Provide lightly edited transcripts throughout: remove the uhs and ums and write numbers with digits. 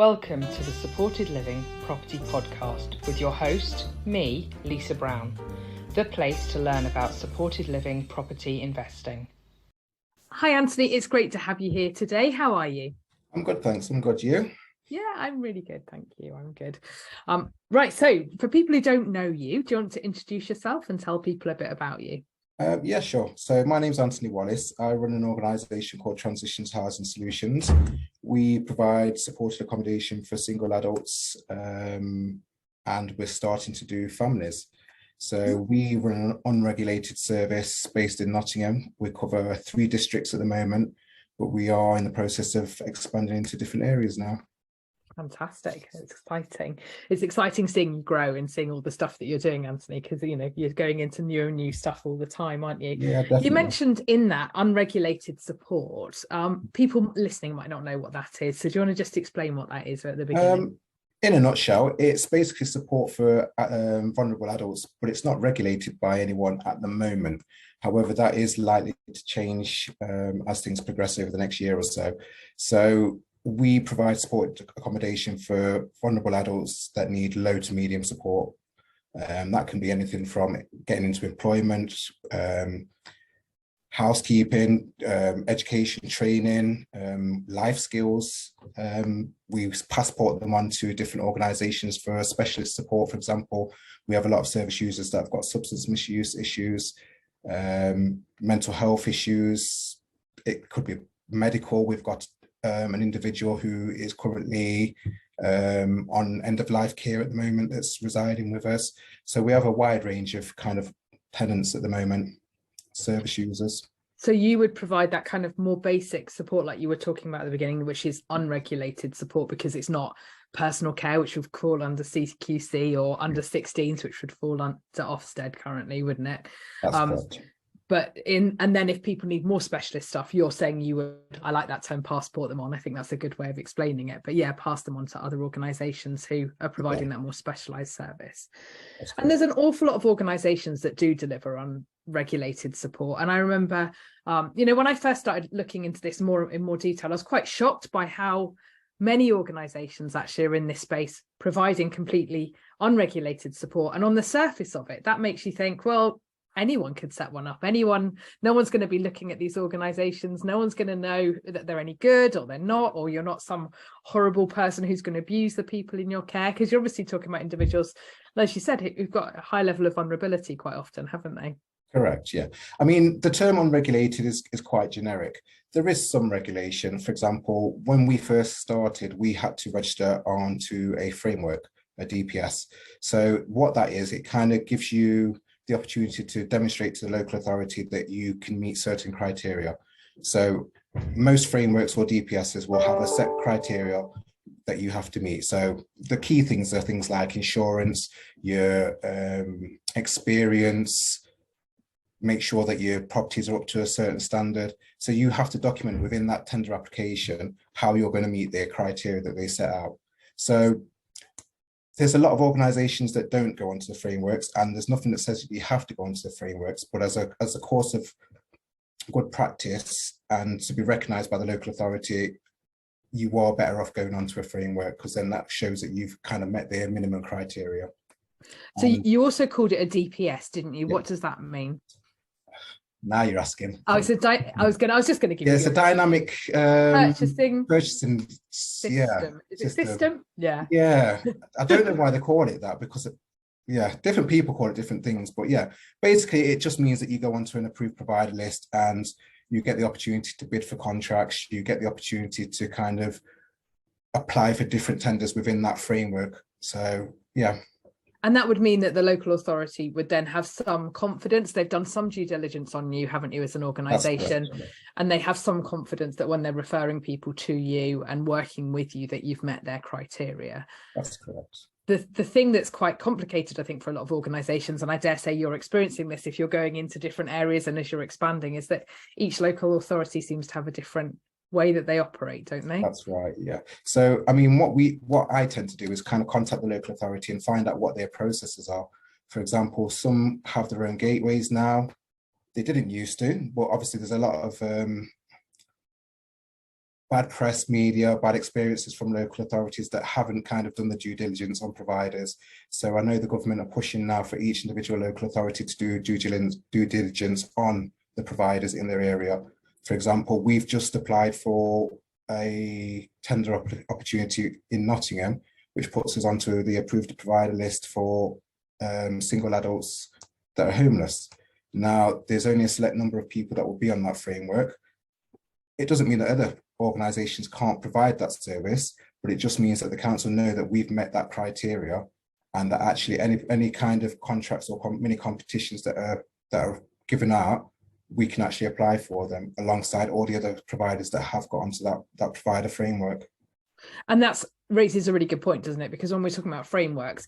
Welcome to the Supported Living Property Podcast with your host, me, Lisa Brown, the place to learn about supported living property investing. Hi, Anthony. It's great to have you here today. How are you? I'm good, thanks. I'm good. You? Yeah, I'm really good. Thank you. I'm good. Right. So for people who don't know you, do you want to introduce yourself and tell people a bit about you? Yeah, sure. So my name's Anthony Wallace. I run an organisation called Transitions Housing Solutions. We provide supported accommodation for single adults, and we're starting to do families. So we run an unregulated service based in Nottingham. We cover 3 districts at the moment, but we are in the process of expanding into different areas now. Fantastic. It's exciting. It's exciting seeing you grow and seeing all the stuff that you're doing, Anthony, because you're going into new stuff all the time, aren't you? Yeah, definitely. You mentioned in that unregulated support. People listening might not know what that is. So do you want to just explain what that is at the beginning? In a nutshell, it's basically support for vulnerable adults, but it's not regulated by anyone at the moment. However, that is likely to change as things progress over the next year or so. So we provide support accommodation for vulnerable adults that need low to medium support. That can be anything from getting into employment, housekeeping, education, training, life skills. We passport them onto different organisations for specialist support. For example, we have a lot of service users that have got substance misuse issues, mental health issues. It could be medical. We've got an individual who is currently on end-of-life care at the moment that's residing with us. So we have a wide range of kind of tenants at the moment, service users. So you would provide that kind of more basic support like you were talking about at the beginning, which is unregulated support because it's not personal care, which would fall under CQC, or under 16s, which would fall under Ofsted currently, wouldn't it? That's correct. And then if people need more specialist stuff, you're saying you would, I like that term, passport them on. I think that's a good way of explaining it. But yeah, pass them on to other organisations who are providing that more specialised service. And there's an awful lot of organisations that do deliver on regulated support. And I remember, when I first started looking into this in more detail, I was quite shocked by how many organisations actually are in this space providing completely unregulated support. And on the surface of it, that makes you think, well, anyone could set one up. No one's going to be looking at these organizations. No one's going to know that they're any good or they're not, or you're not some horrible person who's going to abuse the people in your care, because you're obviously talking about individuals, as you said, who've got a high level of vulnerability quite often, haven't they? Correct, yeah. I mean, the term unregulated is quite generic. There is some regulation. For example, when we first started, we had to register onto a framework, a DPS. So what that is, it kind of gives you the opportunity to demonstrate to the local authority that you can meet certain criteria. So most frameworks or DPSs will have a set criteria that you have to meet. So the key things are things like insurance, your experience, make sure that your properties are up to a certain standard. So you have to document within that tender application how you're going to meet their criteria that they set out. So there's a lot of organisations that don't go onto the frameworks, and there's nothing that says that you have to go onto the frameworks, but as a course of good practice and to be recognised by the local authority, you are better off going onto a framework, because then that shows that you've kind of met their minimum criteria. So you also called it a DPS, didn't you? Yeah. What does that mean? Now you're asking. I was just going to give you. It's a dynamic purchasing system. Yeah, is it system? Yeah. Yeah. I don't know why they call it that, because different people call it different things. But yeah, basically it just means that you go onto an approved provider list and you get the opportunity to bid for contracts. You get the opportunity to kind of apply for different tenders within that framework. So yeah. And that would mean that the local authority would then have some confidence. They've done some due diligence on you, haven't you, as an organisation? And they have some confidence that when they're referring people to you and working with you, that you've met their criteria. That's correct. The thing that's quite complicated, I think, for a lot of organisations, and I dare say you're experiencing this if you're going into different areas and as you're expanding, is that each local authority seems to have a different way that they operate, don't they? That's right, yeah. So I mean, what I tend to do is kind of contact the local authority and find out what their processes are. For example, some have their own gateways now. They didn't used to, but obviously there's a lot of bad press, media, bad experiences from local authorities that haven't kind of done the due diligence on providers. So I know the government are pushing now for each individual local authority to do due diligence on the providers in their area. For example, we've just applied for a tender opportunity in Nottingham, which puts us onto the approved provider list for single adults that are homeless. Now, there's only a select number of people that will be on that framework. It doesn't mean that other organisations can't provide that service, but it just means that the council know that we've met that criteria, and that actually any kind of contracts or mini competitions that are given out, we can actually apply for them alongside all the other providers that have got onto that provider framework. And that raises a really good point, doesn't it? Because when we're talking about frameworks,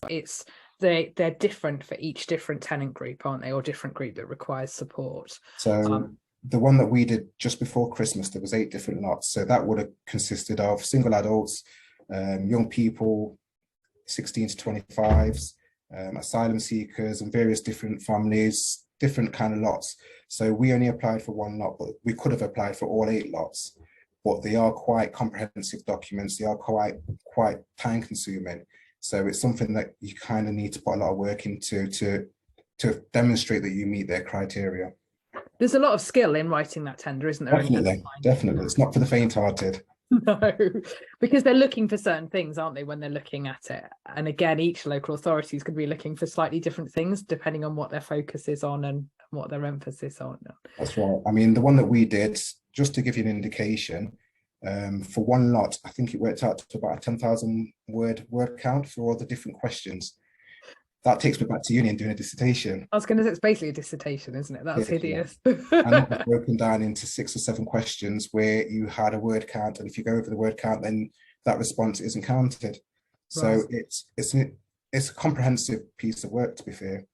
they're different for each different tenant group, aren't they, or different group that requires support. So the one that we did just before Christmas, there was 8 different lots. So that would have consisted of single adults, young people, 16 to 25s, asylum seekers, and various different families, different kind of lots. So we only applied for 1 lot, but we could have applied for all 8 lots. But they are quite comprehensive documents. They are quite time consuming. So it's something that you kind of need to put a lot of work into to demonstrate that you meet their criteria. There's a lot of skill in writing that tender, isn't there? Definitely. It's not for the faint-hearted. No, because they're looking for certain things, aren't they, when they're looking at it? And again, each local authority is going to be looking for slightly different things depending on what their focus is on and what their emphasis on. That's right. I mean, the one that we did, just to give you an indication, for 1 lot, I think it worked out to about a 10,000 word count for all the different questions. That takes me back to uni and doing a dissertation. I was going to say, it's basically a dissertation, isn't it? That's hideous. And that was broken down into 6 or 7 questions where you had a word count, and if you go over the word count, then that response isn't counted. So right. It's a comprehensive piece of work, to be fair.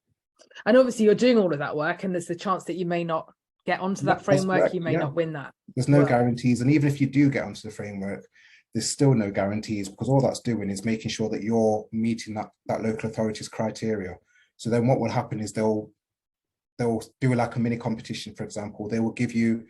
And obviously you're doing all of that work, and there's the chance that you may not get onto that framework, you may not win that. There's no guarantees, and even if you do get onto the framework, there's still no guarantees, because all that's doing is making sure that you're meeting that local authority's criteria. So then what will happen is they'll do like a mini competition, for example. They will give you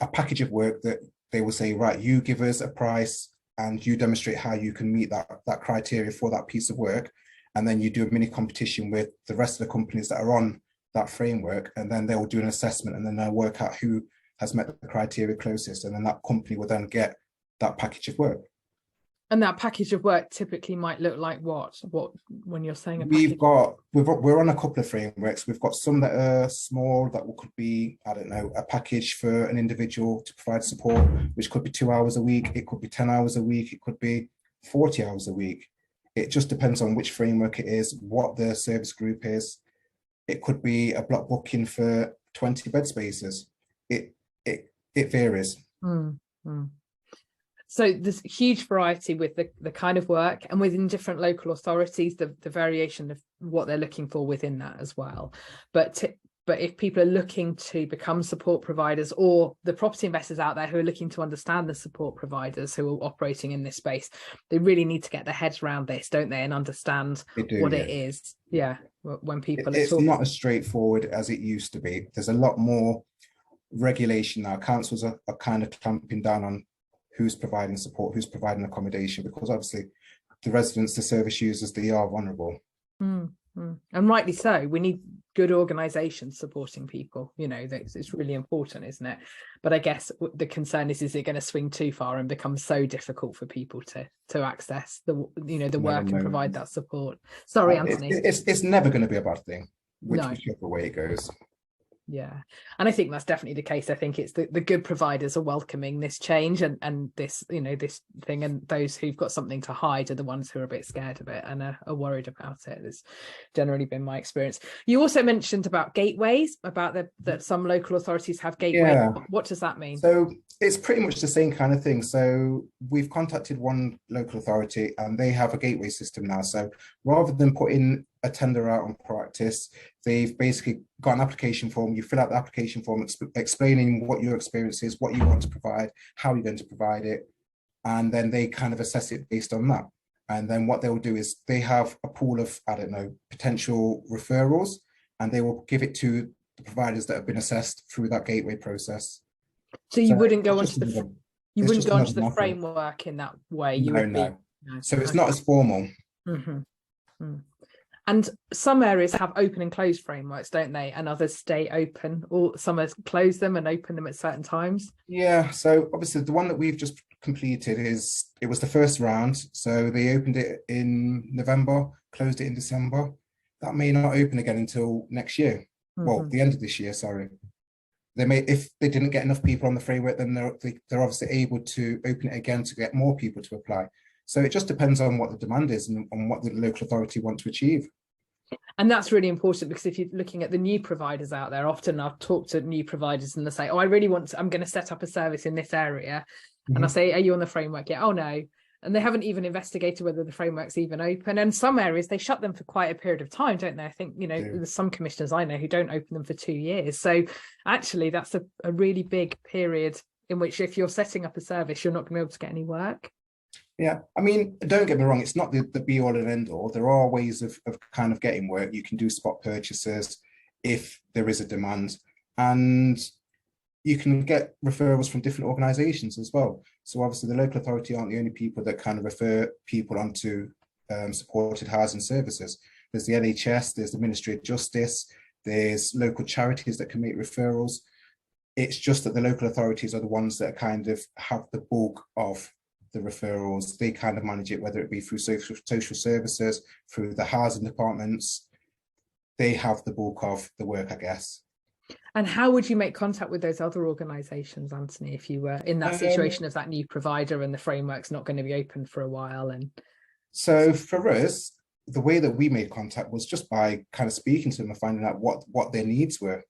a package of work that they will say, right, you give us a price and you demonstrate how you can meet that criteria for that piece of work. And then you do a mini competition with the rest of the companies that are on that framework, and then they will do an assessment, and then they'll work out who has met the criteria closest, and then that company will then get that package of work. And that package of work typically might look like what when you're saying we're on a couple of frameworks. We've got some that are small, that could be, I don't know, a package for an individual to provide support, which could be 2 hours a week, it could be 10 hours a week, it could be 40 hours a week. It just depends on which framework it is, what the service group is. It could be a block booking for 20 bed spaces. It varies. So there's huge variety with the kind of work, and within different local authorities, the variation of what they're looking for within that as well. But if people are looking to become support providers, or the property investors out there who are looking to understand the support providers who are operating in this space, they really need to get their heads around this, don't they, and understand what it is. Yeah, when people it's not as straightforward as it used to be. There's a lot more regulation now. Councils are kind of clamping down on who's providing support, who's providing accommodation, because obviously the residents, the service users, they are vulnerable. And rightly so. We need good organisations supporting people. You know, it's really important, isn't it? But I guess the concern is it going to swing too far and become so difficult for people to access the work and provide that support? Sorry, Anthony. It's never going to be a bad thing, whichever way it goes. Yeah, and I think that's definitely the case. I think it's the good providers are welcoming this change and this, this thing, and those who've got something to hide are the ones who are a bit scared of it and are worried about it. It's generally been my experience. You also mentioned about gateways, about that some local authorities have gateways. Yeah. What does that mean? So it's pretty much the same kind of thing. So we've contacted one local authority and they have a gateway system now. So rather than putting a tender out on practice, they've basically got an application form. You fill out the application form explaining what your experience is, what you want to provide, how you're going to provide it, and then they kind of assess it based on that. And then what they'll do is they have a pool of, I don't know, potential referrals, and they will give it to the providers that have been assessed through that gateway process. So you wouldn't go onto the You It's wouldn't just go onto another the model. framework in that way. You No, would be. no. No. So it's Okay. not as formal. Mm-hmm. And some areas have open and closed frameworks, don't they? And others stay open, or some close them and open them at certain times. Yeah, so obviously the one that we've just completed it was the first round. So they opened it in November, closed it in December. That may not open again until next year. Well, the end of this year, sorry. They may, if they didn't get enough people on the framework, then they're obviously able to open it again to get more people to apply. So it just depends on what the demand is and on what the local authority want to achieve. And that's really important, because if you're looking at the new providers out there, often I've talked to new providers and they say, oh, I'm going to set up a service in this area. And I say, are you on the framework? Yeah. Oh, no. And they haven't even investigated whether the framework's even open. And some areas, they shut them for quite a period of time, don't they? I think, there's some commissioners I know who don't open them for 2 years. So actually, that's a really big period in which if you're setting up a service, you're not going to be able to get any work. Yeah, I mean, don't get me wrong, it's not the be all and end all. There are ways of kind of getting work. You can do spot purchases if there is a demand, and you can get referrals from different organisations as well. So obviously the local authority aren't the only people that kind of refer people onto supported housing services. There's the NHS, there's the Ministry of Justice, there's local charities that can make referrals. It's just that the local authorities are the ones that kind of have the bulk of the referrals. They kind of manage it, whether it be through social services, through the housing departments. They have the bulk of the work, I guess. And how would you make contact with those other organisations, Anthony, if you were in that situation of that new provider and the framework's not going to be open for a while? And so for us, the way that we made contact was just by kind of speaking to them and finding out what their needs were.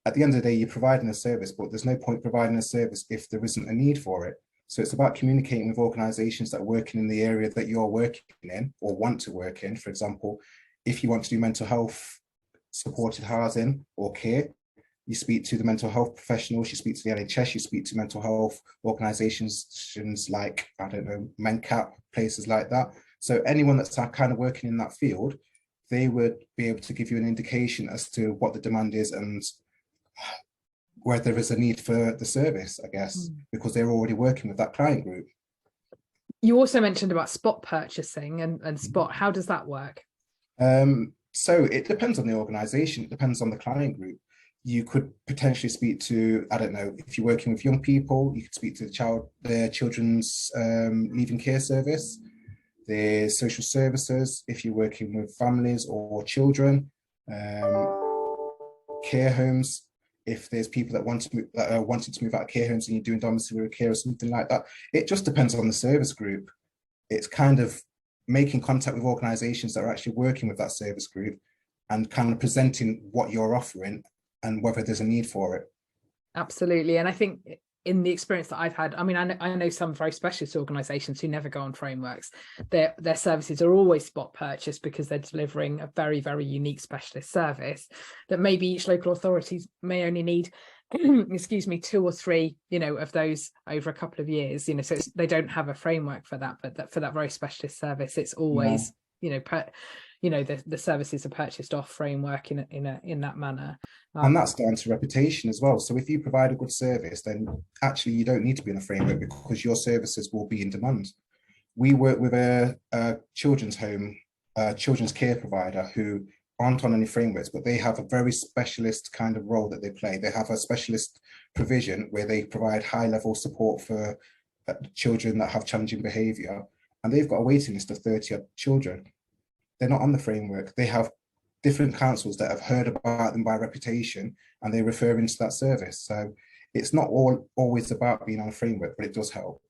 At the end of the day, you're providing a service, but there's no point providing a service if there isn't a need for it. So it's about communicating with organisations that are working in the area that you're working in or want to work in. For example, if you want to do mental health supported housing or care, you speak to the mental health professionals, you speak to the NHS, you speak to mental health organisations like, I don't know, MenCap, places like that. So anyone that's kind of working in that field, they would be able to give you an indication as to what the demand is and whether there is a need for the service, I guess, because they're already working with that client group. You also mentioned about spot purchasing and spot. How does that work? So it depends on the organisation, it depends on the client group. You could potentially speak to, I don't know, if you're working with young people, you could speak to the children's leaving care service, the social services, if you're working with families or children, care homes, if there's people that are wanting to move out of care homes and you're doing domiciliary care or something like that. It just depends on the service group. It's kind of making contact with organisations that are actually working with that service group and kind of presenting what you're offering and whether there's a need for it. Absolutely. And I think in the experience that I've had, I mean, I know some very specialist organisations who never go on frameworks. Their services are always spot purchase because they're delivering a very, very unique specialist service that maybe each local authorities may only need, excuse me, 2 or 3, of those over a couple of years, so they don't have a framework for that, but for that very specialist service, it's always, the services are purchased off framework in that manner. And that's down to reputation as well. So if you provide a good service, then actually you don't need to be in a framework because your services will be in demand. We work with a children's home, children's care provider who aren't on any frameworks, but they have a very specialist kind of role that they play. They have a specialist provision where they provide high level support for children that have challenging behaviour. And they've got a waiting list of 30 children. They're not on the framework. They have different councils that have heard about them by reputation and they refer into that service. So it's not always about being on a framework, but it does help.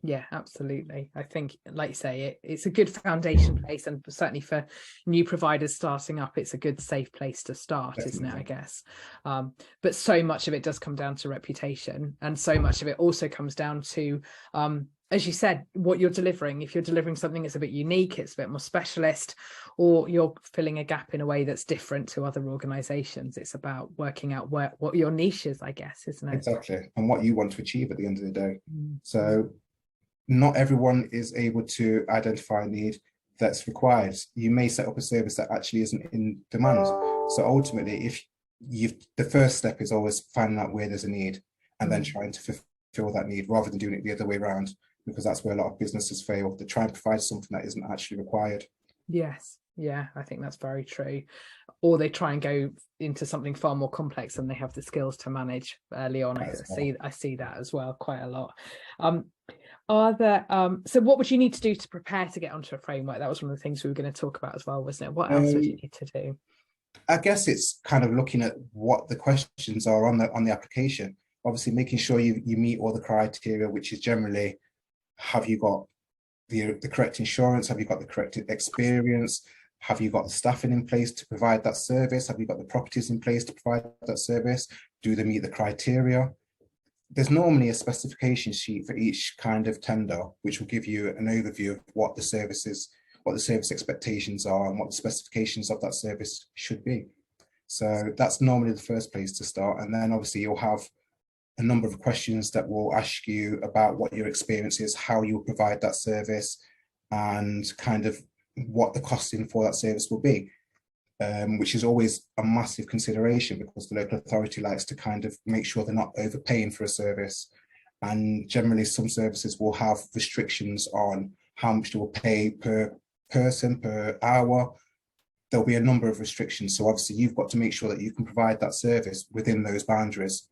Yeah, absolutely. I think, like you say, it's a good foundation place, and certainly for new providers starting up, it's a good safe place to start. Definitely. Isn't it, I guess? But so much of it does come down to reputation, and so much of it also comes down to as you said, what you're delivering. If you're delivering something that's a bit unique, it's a bit more specialist, or you're filling a gap in a way that's different to other organisations. It's about working out what your niche is, I guess, isn't it? Exactly, and what you want to achieve at the end of the day. So not everyone is able to identify a need that's required. You may set up a service that actually isn't in demand. So ultimately, the first step is always finding out where there's a need and then trying to fulfill fulfill that need rather than doing it the other way around, because that's where a lot of businesses fail. They try and provide something that isn't actually required. Yes. Yeah, I think that's very true. Or they try and go into something far more complex than they have the skills to manage early on. I see that as well quite a lot. Are there so what would you need to do to prepare to get onto a framework? That was one of the things we were going to talk about as well, wasn't it? What else would you need to do? I guess it's kind of looking at what the questions are on the application. Obviously, making sure you meet all the criteria, which is generally, have you got the correct insurance? Have you got the correct experience? Have you got the staffing in place to provide that service? Have you got the properties in place to provide that service? Do they meet the criteria? There's normally a specification sheet for each kind of tender, which will give you an overview of what the service is, what the service expectations are, and what the specifications of that service should be. So that's normally the first place to start. And then obviously you'll have a number of questions that will ask you about what your experience is, how you provide that service, and kind of what the costing for that service will be, which is always a massive consideration because the local authority likes to kind of make sure they're not overpaying for a service. And generally some services will have restrictions on how much they will pay per person, per hour. There'll be a number of restrictions. So obviously you've got to make sure that you can provide that service within those boundaries.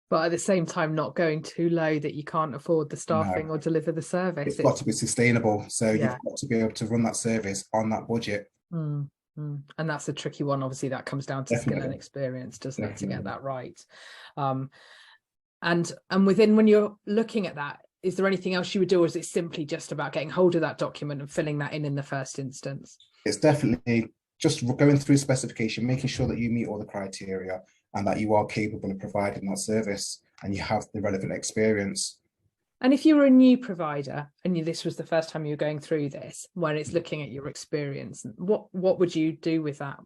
But at the same time, not going too low that you can't afford the staffing or deliver the service. It's got to be sustainable. So yeah. You've got to be able to run that service on that budget. And that's a tricky one. Obviously, that comes down to skill and experience, doesn't it, to get that right? And within, when you're looking at that, is there anything else you would do, or is it simply just about getting hold of that document and filling that in the first instance? It's definitely just going through specification, making sure that you meet all the criteria and that you are capable of providing that service and you have the relevant experience. And if you were a new provider and this was the first time you were going through this, when it's looking at your experience, what would you do with that?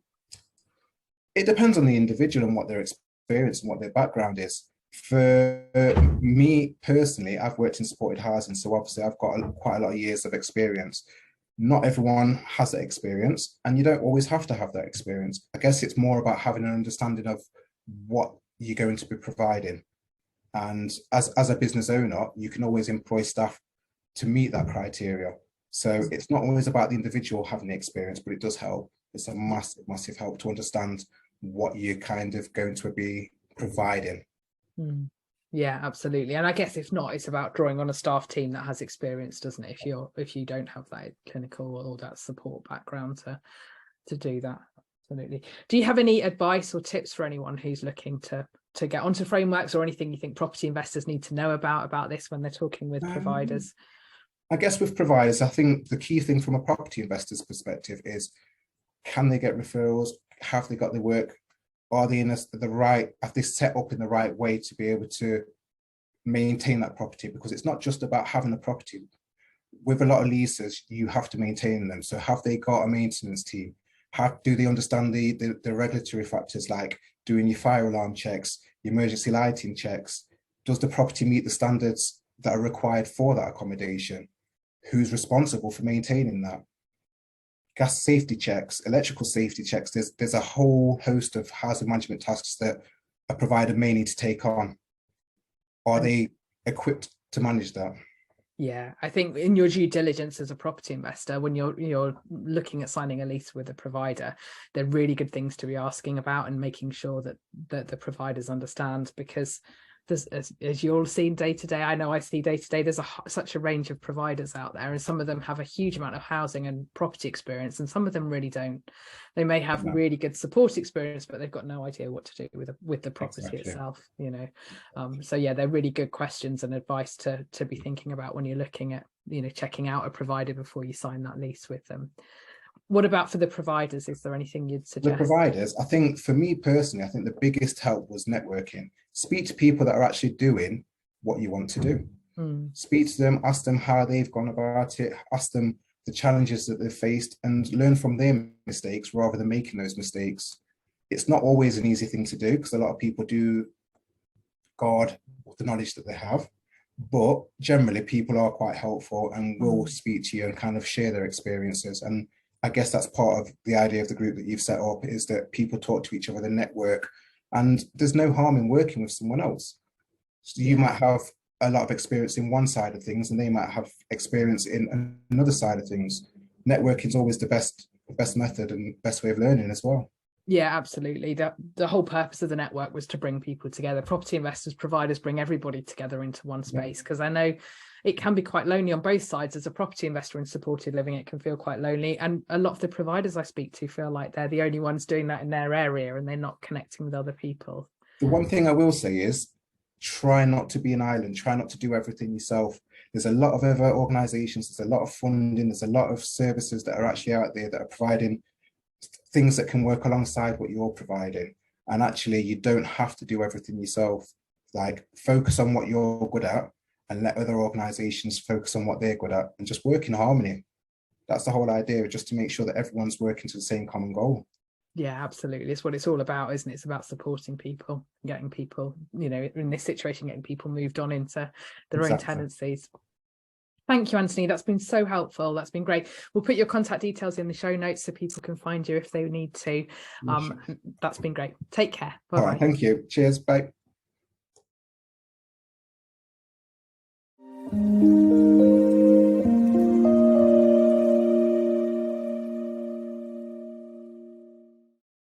It depends on the individual and what their experience and what their background is. For me personally, I've worked in supported housing, so obviously I've got quite a lot of years of experience. Not everyone has that experience, and you don't always have to have that experience. I guess it's more about having an understanding of what you're going to be providing. And as a business owner, you can always employ staff to meet that criteria. So it's not always about the individual having the experience, but it does help. It's a massive, massive help to understand what you're kind of going to be providing. Yeah, absolutely. And I guess if not, it's about drawing on a staff team that has experience, doesn't it? If you don't have that clinical or that support background to do that. Absolutely. Do you have any advice or tips for anyone who's looking to get onto frameworks, or anything you think property investors need to know about this when they're talking with providers? I guess with providers, I think the key thing from a property investor's perspective is, can they get referrals? Have they got the work? Are they have they set up in the right way to be able to maintain that property? Because it's not just about having a property. With a lot of leases, you have to maintain them. So have they got a maintenance team? Do they understand the regulatory factors, like doing your fire alarm checks, your emergency lighting checks? Does the property meet the standards that are required for that accommodation? Who's responsible for maintaining that? Gas safety checks, electrical safety checks. There's a whole host of housing management tasks that a provider may need to take on. Are they equipped to manage that? Yeah, I think in your due diligence as a property investor, when you're looking at signing a lease with a provider, they're really good things to be asking about and making sure that the providers understand, because there's, as you're all seeing day to day, I know I see day to day, there's such a range of providers out there, and some of them have a huge amount of housing and property experience, and some of them really don't. They may have really good support experience, but they've got no idea what to do with the property itself, you know. So yeah, they're really good questions and advice to be thinking about when you're looking at, you know, checking out a provider before you sign that lease with them. What about for the providers? Is there anything you'd suggest? The providers, I think for me personally, I think the biggest help was networking. Speak to people that are actually doing what you want to do. Speak to them, ask them how they've gone about it, ask them the challenges that they've faced, and learn from their mistakes rather than making those mistakes. It's not always an easy thing to do, because a lot of people do guard the knowledge that they have, but generally people are quite helpful and will speak to you and kind of share their experiences. And I guess that's part of the idea of the group that you've set up, is that people talk to each other, the network, and there's no harm in working with someone else. So you might have a lot of experience in one side of things, and they might have experience in another side of things. Networking is always the best method and best way of learning as well. Yeah, absolutely. The whole purpose of the network was to bring people together. Property investors, providers, bring everybody together into one space, because I know it can be quite lonely on both sides. As a property investor in supported living, it can feel quite lonely. And a lot of the providers I speak to feel like they're the only ones doing that in their area and they're not connecting with other people. The one thing I will say is try not to be an island, try not to do everything yourself. There's a lot of other organizations, there's a lot of funding, there's a lot of services that are actually out there that are providing things that can work alongside what you're providing. And actually, you don't have to do everything yourself. Like, focus on what you're good at and let other organizations focus on what they're good at and just work in harmony. That's the whole idea, just to make sure that everyone's working to the same common goal. Yeah, absolutely. It's what it's all about, isn't it? It's about supporting people, getting people, you know, in this situation, getting people moved on into their own tenancies. Thank you, Anthony. That's been so helpful. That's been great. We'll put your contact details in the show notes so people can find you if they need to. That's been great. Take care. Bye-bye. All right, thank you. Cheers. Bye.